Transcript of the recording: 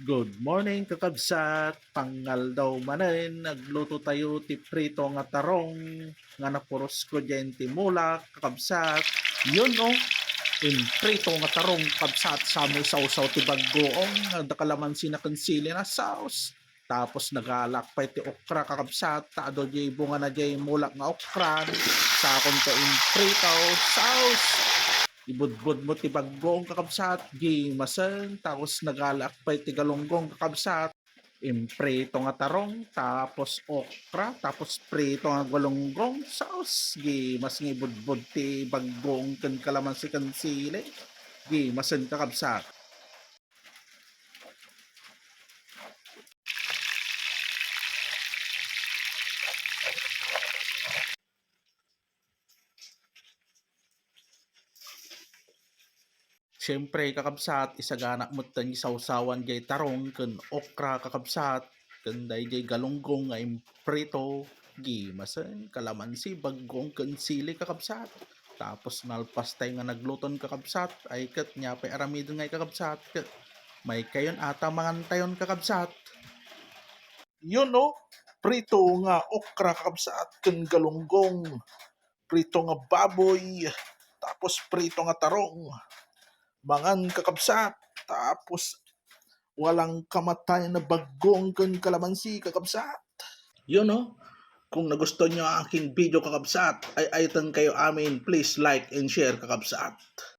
Good morning kakabsat, tanggal daw manen, nagluto tayo ti prito nga tarong, nga napuros ko dyan ti mulak, kakabsat, yun no, in prito nga tarong kabsat sa may sausaw ti baggoong, nga kalamansi na kansili na sauce, tapos nagalak pa ti okra kakabsat, taado jay bunga na jay mulak nga okran, sa konto in prito, sauce, ibudbud mo ti baggong kakabsat, gimasen, tapos nagalak pa ti galunggong kakabsat, imprito nga tarong, tapos okra, tapos prito nga galunggong, sauce, gimas nga ibudbud ti baggong kan kalamansi kan sili, gimasen kakabsat. Siyempre kakabsat, isagana mo tan sausawan jay tarong, kan okra kakabsat, kan day jay galunggong nga imprito, gimasen, kalamansi, baggong kan sili kakabsat. Tapos nalpas tayo nga nagluton kakabsat, ay kat niya pa aramidon nga kakabsat, kat may kayon ata mangan tayon kakabsat. Yun no, prito nga okra kakabsat, kan galunggong, prito nga baboy, tapos prito nga tarong, mangan kakabsat, tapos walang kamatay na bagong kan kalamansi kakabsat. Yun no, kung nagustuhan nyo ang aking video kakabsat, ay aitan kayo amin, please like and share kakabsat.